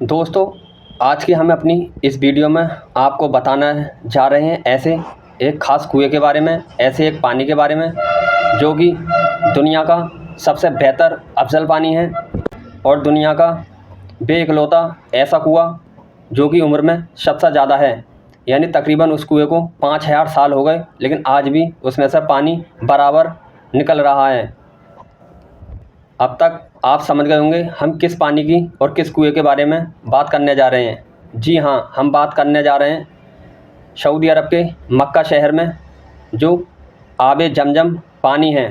दोस्तों, आज की हम अपनी इस वीडियो में आपको बताना जा रहे हैं ऐसे एक ख़ास कुएं के बारे में, ऐसे एक पानी के बारे में जो कि दुनिया का सबसे बेहतर अफ़ज़ल पानी है और दुनिया का बेइकलौता ऐसा कुआं जो कि उम्र में सबसे ज़्यादा है। यानी तकरीबन उस कुएं को 5000 साल हो गए, लेकिन आज भी उसमें से पानी बराबर निकल रहा है। अब तक आप समझ गए होंगे हम किस पानी की और किस कुएं के बारे में बात करने जा रहे हैं। जी हाँ, हम बात करने जा रहे हैं सऊदी अरब के मक्का शहर में जो आबे जमजम पानी है।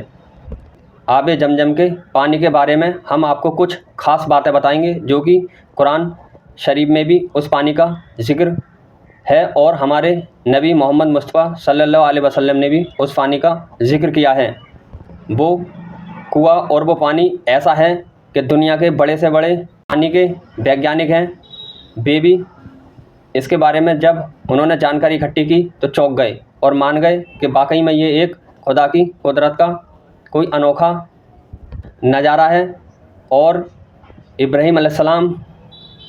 आबे जमजम के पानी के बारे में हम आपको कुछ ख़ास बातें बताएंगे जो कि कुरान शरीफ में भी उस पानी का ज़िक्र है और हमारे नबी मोहम्मद मुस्तफ़ा सल्लल्लाहु अलैहि वसल्लम ने भी उस पानी का ज़िक्र किया है। वो कुआं और वो पानी ऐसा है कि दुनिया के बड़े से बड़े पानी के वैज्ञानिक हैं, वे भी इसके बारे में जब उन्होंने जानकारी इकट्ठी की तो चौंक गए और मान गए कि वाकई में ये एक खुदा की कुदरत का कोई अनोखा नज़ारा है। और इब्राहीम अलैहिस्सलाम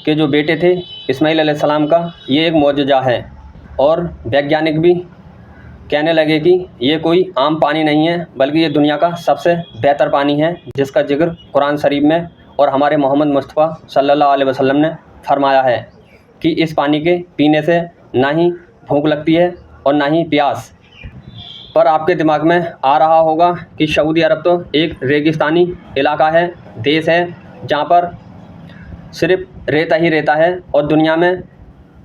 के जो बेटे थे इस्माईल अलैहिस्सलाम का ये एक मौजज़ा है। और वैज्ञानिक भी कहने लगे कि ये कोई आम पानी नहीं है, बल्कि ये दुनिया का सबसे बेहतर पानी है जिसका जिक्र कुरान शरीफ में और हमारे मोहम्मद मुस्तफ़ा सल्लल्लाहु अलैहि वसल्लम ने फरमाया है कि इस पानी के पीने से ना ही भूख लगती है और ना ही प्यास। पर आपके दिमाग में आ रहा होगा कि सऊदी अरब तो एक रेगिस्तानी इलाका है, देश है, जहाँ पर सिर्फ रेता ही रेता है और दुनिया में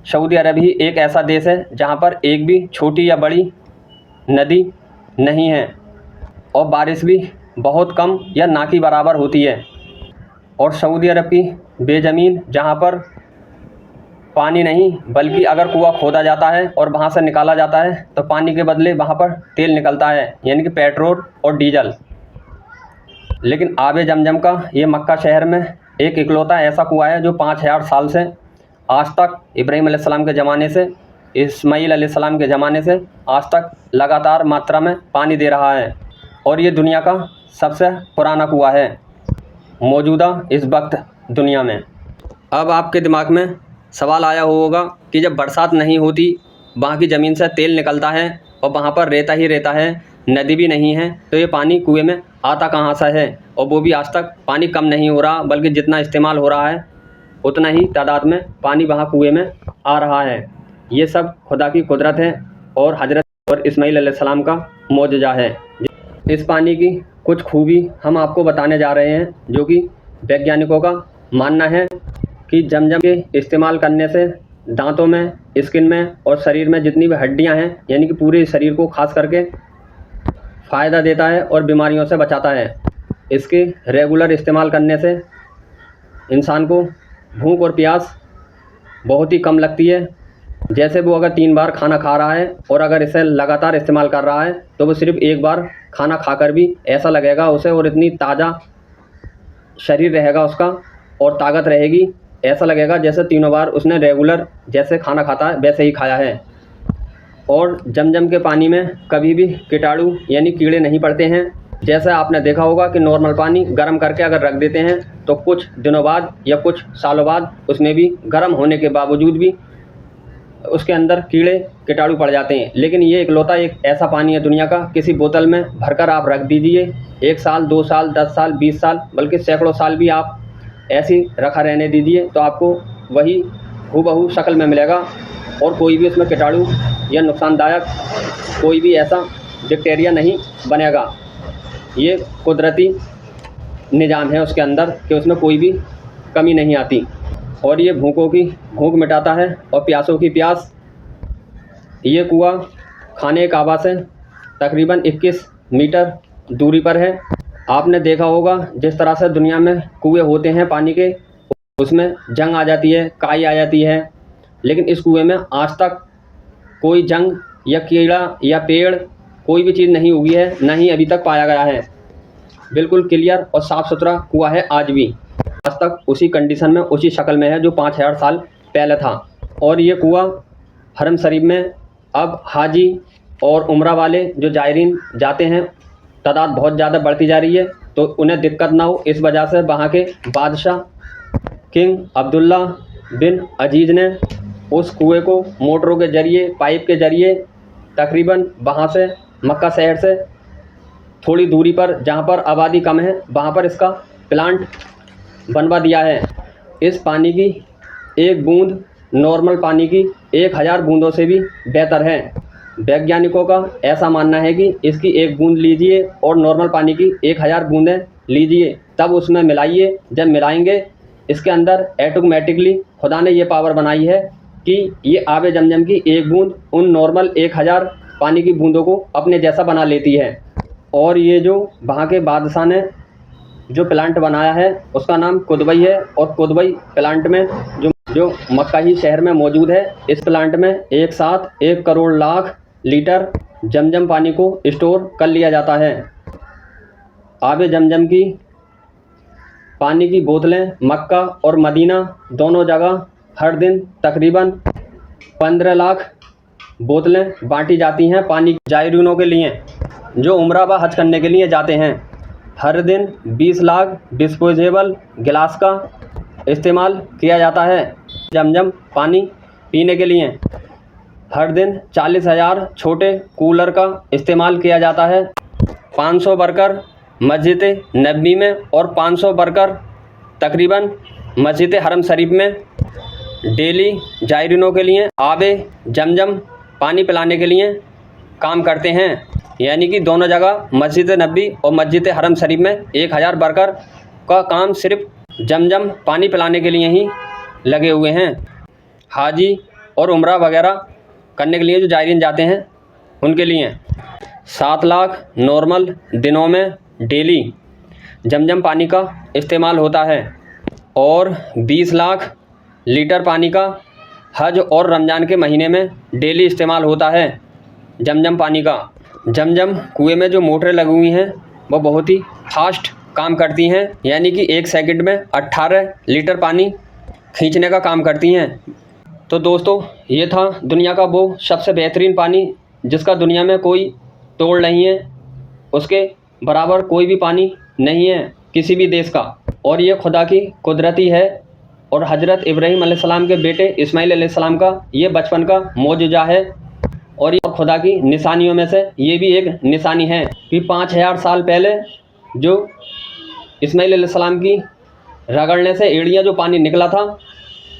सऊदी अरब ही एक ऐसा देश है जहाँ पर एक भी छोटी या बड़ी नदी नहीं है और बारिश भी बहुत कम या ना के बराबर होती है। और सऊदी अरब की बेज़मीन जहाँ पर पानी नहीं बल्कि अगर कुआं खोदा जाता है और वहाँ से निकाला जाता है तो पानी के बदले वहाँ पर तेल निकलता है, यानी कि पेट्रोल और डीजल। लेकिन आबे जमजम का ये मक्का शहर में एक इकलौता ऐसा कुआं है जो 5000 साल से आज तक इब्राहीम अलैहिस्सलाम के ज़माने से इस्माईल अलैहिस्सलाम के ज़माने से आज तक लगातार मात्रा में पानी दे रहा है। और ये दुनिया का सबसे पुराना कुआं है मौजूदा इस वक्त दुनिया में। अब आपके दिमाग में सवाल आया होगा कि जब बरसात नहीं होती, वहाँ की ज़मीन से तेल निकलता है और वहाँ पर रेता ही रेता है, नदी भी नहीं है, तो ये पानी कुएं में आता कहाँ से है? और वो भी आज तक पानी कम नहीं हो रहा, बल्कि जितना इस्तेमाल हो रहा है उतना ही तादाद में पानी वहाँ कुएं में आ रहा है। ये सब खुदा की कुदरत है और हज़रत और इस्माईल अलैहिस्सलाम का मौजज़ा है। इस पानी की कुछ खूबी हम आपको बताने जा रहे हैं जो कि वैज्ञानिकों का मानना है कि जमजम के इस्तेमाल करने से दांतों में, स्किन में और शरीर में जितनी भी हड्डियां हैं, यानी कि पूरे शरीर को खास करके फ़ायदा देता है और बीमारियों से बचाता है। इसके रेगुलर इस्तेमाल करने से इंसान को भूख और प्यास बहुत ही कम लगती है। जैसे वो अगर 3 बार खाना खा रहा है और अगर इसे लगातार इस्तेमाल कर रहा है तो वो सिर्फ एक बार खाना खाकर भी ऐसा लगेगा उसे, और इतनी ताज़ा शरीर रहेगा उसका और ताकत रहेगी, ऐसा लगेगा जैसे 3 बार उसने रेगुलर जैसे खाना खाता है वैसे ही खाया है। और जमजम के पानी में कभी भी कीटाणु यानी कीड़े नहीं पड़ते हैं। जैसा आपने देखा होगा कि नॉर्मल पानी गर्म करके अगर रख देते हैं तो कुछ दिनों बाद या कुछ सालों बाद उसमें भी गर्म होने के बावजूद भी उसके अंदर कीड़े कीटाणु पड़ जाते हैं। लेकिन ये इकलौता एक ऐसा पानी है दुनिया का, किसी बोतल में भरकर आप रख दीजिए, 1 साल, 2 साल, 10 साल, 20 साल, बल्कि सैकड़ों साल भी आप ऐसी रखा रहने दीजिए तो आपको वही हूबहू शक्ल में मिलेगा और कोई भी उसमें कीटाणु या नुकसानदायक कोई भी ऐसा बैक्टीरिया नहीं बनेगा। ये कुदरती निज़ाम है उसके अंदर कि उसमें कोई भी कमी नहीं आती। और ये भूखों की भूख मिटाता है और प्यासों की प्यास। ये कुआं खाने काबा से तकरीबन 21 मीटर दूरी पर है। आपने देखा होगा जिस तरह से दुनिया में कुएं होते हैं पानी के, उसमें जंग आ जाती है, काई आ जाती है, लेकिन इस कुएं में आज तक कोई जंग या कीड़ा या पेड़ कोई भी चीज़ नहीं उगी है, ना ही अभी तक पाया गया है। बिल्कुल क्लियर और साफ़ सुथरा कुआं है आज भी, आज तक उसी कंडीशन में, उसी शक्ल में है जो 5000 साल पहले था। और ये कुआं हरम शरीफ में अब हाजी और उम्रा वाले जो जायरीन जाते हैं, तादाद बहुत ज़्यादा बढ़ती जा रही है, तो उन्हें दिक्कत ना हो इस वजह से वहाँ के बादशाह किंग अब्दुल्ला बिन अजीज़ ने उस कुएं को मोटरों के ज़रिए, पाइप के ज़रिए तकरीबन वहाँ से मक्का शहर से थोड़ी दूरी पर, जहाँ पर आबादी कम है, वहाँ पर इसका प्लांट बनवा दिया है। इस पानी की एक बूंद नॉर्मल पानी की 1000 बूंदों से भी बेहतर है। वैज्ञानिकों का ऐसा मानना है कि इसकी एक बूंद लीजिए और नॉर्मल पानी की 1000 बूंदें लीजिए, तब उसमें मिलाइए। जब मिलाएंगे, इसके अंदर ऑटोमेटिकली खुदा ने ये पावर बनाई है कि ये आबे जमजम की एक बूंद उन नॉर्मल 1000 पानी की बूंदों को अपने जैसा बना लेती है। और ये जो वहाँ के बादशाह ने जो प्लांट बनाया है उसका नाम कुदवई है, और कुदवई प्लांट में जो मक्का ही शहर में मौजूद है, इस प्लांट में एक साथ 1 करोड़ लाख लीटर जमजम पानी को स्टोर कर लिया जाता है। आबे जमजम की पानी की बोतलें मक्का और मदीना दोनों जगह हर दिन तकरीबन 15 लाख बोतलें बांटी जाती हैं पानी जायरीनों के लिए जो उम्रा व हज करने के लिए जाते हैं। हर दिन 20 लाख डिस्पोजेबल गिलास का इस्तेमाल किया जाता है जमजम पानी पीने के लिए। हर दिन 40,000 छोटे कूलर का इस्तेमाल किया जाता है। 500 वर्कर मस्जिद नबी में और 500 वर्कर तकरीबन मस्जिद हरम शरीफ में डेली जायरीनों के लिए आबे जमजम पानी पिलाने के लिए काम करते हैं। यानी कि दोनों जगह मस्जिद नबी और मस्जिद हरम शरीफ में 1000 वर्कर का काम सिर्फ जमजम पानी पिलाने के लिए ही लगे हुए हैं। हाजी और उम्रा वगैरह करने के लिए जो जायरीन जाते हैं उनके लिए 7 लाख नॉर्मल दिनों में डेली जमजम पानी का इस्तेमाल होता है और 20 लाख लीटर पानी का हज और रमज़ान के महीने में डेली इस्तेमाल होता है जमजम पानी का। जमजम कुएं में जो मोटरें लगी हुई हैं वो बहुत ही फास्ट काम करती हैं, यानी कि 1 सेकंड में 18 लीटर पानी खींचने का काम करती हैं। तो दोस्तों, ये था दुनिया का वो सबसे बेहतरीन पानी जिसका दुनिया में कोई तोड़ नहीं है, उसके बराबर कोई भी पानी नहीं है किसी भी देश का। और ये खुदा की कुदरती है और हज़रत इब्राहीम अलैहिस्सलाम के बेटे इस्माइल अलैहिस्सलाम का ये बचपन का मौजूजा है। और ये खुदा की निशानियों में से ये भी एक निशानी है कि 5000 साल पहले जो इस्माइल अलैहिस्सलाम की रगड़ने से एड़ियाँ जो पानी निकला था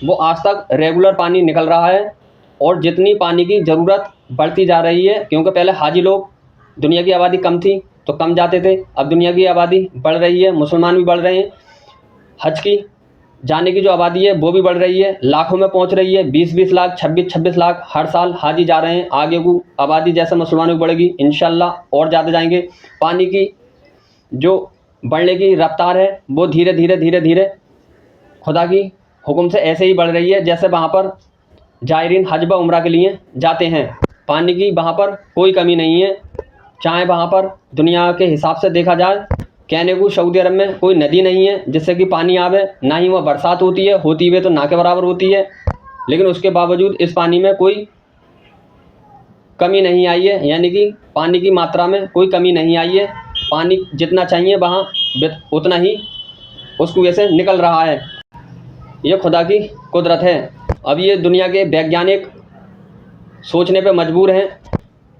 वो आज तक रेगुलर पानी निकल रहा है। और जितनी पानी की ज़रूरत बढ़ती जा रही है, क्योंकि पहले हाजी लोग, दुनिया की आबादी कम थी तो कम जाते थे, अब दुनिया की आबादी बढ़ रही है, मुसलमान भी बढ़ रहे हैं, हज की जाने की जो आबादी है वो भी बढ़ रही है, लाखों में पहुंच रही है। 20-20 लाख 26-26 लाख हर साल हाजी जा रहे हैं। आगे को आबादी जैसे मुसलमानों की बढ़ेगी इंशाल्लाह और ज़्यादा जाएंगे। पानी की जो बढ़ने की रफ्तार है वो धीरे धीरे खुदा की हुक्म से ऐसे ही बढ़ रही है जैसे वहाँ पर जायरीन हज व उम्रा के लिए जाते हैं। पानी की वहाँ पर कोई कमी नहीं है, चाहे वहाँ पर दुनिया के हिसाब से देखा जाए, कहने को सऊदी अरब में कोई नदी नहीं है जिससे कि पानी आवे, ना ही वह बरसात होती है, होती हुई तो ना के बराबर होती है, लेकिन उसके बावजूद इस पानी में कोई कमी नहीं आई है, यानी कि पानी की मात्रा में कोई कमी नहीं आई है। पानी जितना चाहिए वहाँ उतना ही उस कुएं से निकल रहा है। ये खुदा की कुदरत है। अब ये दुनिया के वैज्ञानिक सोचने पे मजबूर हैं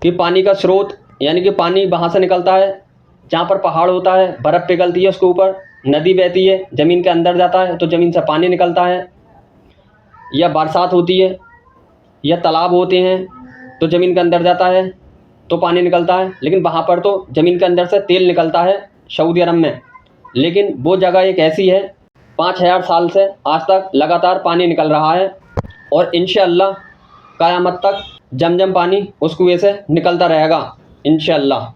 कि पानी का स्रोत, यानी कि पानी वहाँ से निकलता है जहाँ पर पहाड़ होता है, बर्फ़ पिघलती है उसके ऊपर, नदी बहती है, ज़मीन के अंदर जाता है तो ज़मीन से पानी निकलता है, या बरसात होती है या तालाब होते हैं तो ज़मीन के अंदर जाता है तो पानी निकलता है। लेकिन वहाँ पर तो ज़मीन के अंदर से तेल निकलता है सऊदी अरब में। लेकिन वो जगह एक ऐसी है 5000 साल से आज तक लगातार पानी निकल रहा है और इंशाअल्लाह क़यामत तक जमजम पानी उस कुएं से निकलता रहेगा इंशाअल्लाह।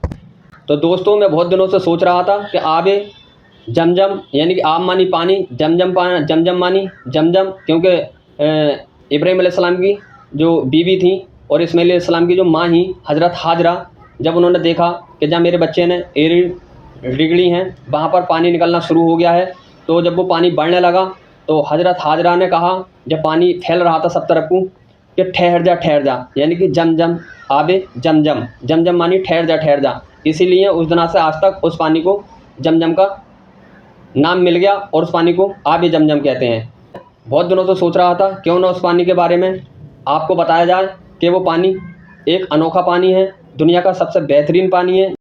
तो दोस्तों, मैं बहुत दिनों से सोच रहा था कि आबे जमजम यानी कि आब मानी पानी, जमजम मानी जमजम, क्योंकि इब्राहीम अलैहिस्सलाम की जो बीवी थी और इस्माइल अलैहिस्सलाम की जो माँ ही हज़रत हाजरा, जब उन्होंने देखा कि जहाँ मेरे बच्चे ने एड़ी रिगड़ी हैं वहाँ पर पानी निकलना शुरू हो गया है, तो जब वो पानी बढ़ने लगा तो हज़रत हाजरा ने कहा, जब पानी फैल रहा था सब तरफ को, कि ठहर जा, यानी कि जमजम आबे जमजम मानी ठहर जा। इसीलिए उस दिन से आज तक उस पानी को जमजम का नाम मिल गया और उस पानी को आबे जमजम कहते हैं। बहुत दिनों से सोच रहा था क्यों ना उस पानी के बारे में आपको बताया जाए कि वो पानी एक अनोखा पानी है, दुनिया का सबसे बेहतरीन पानी है।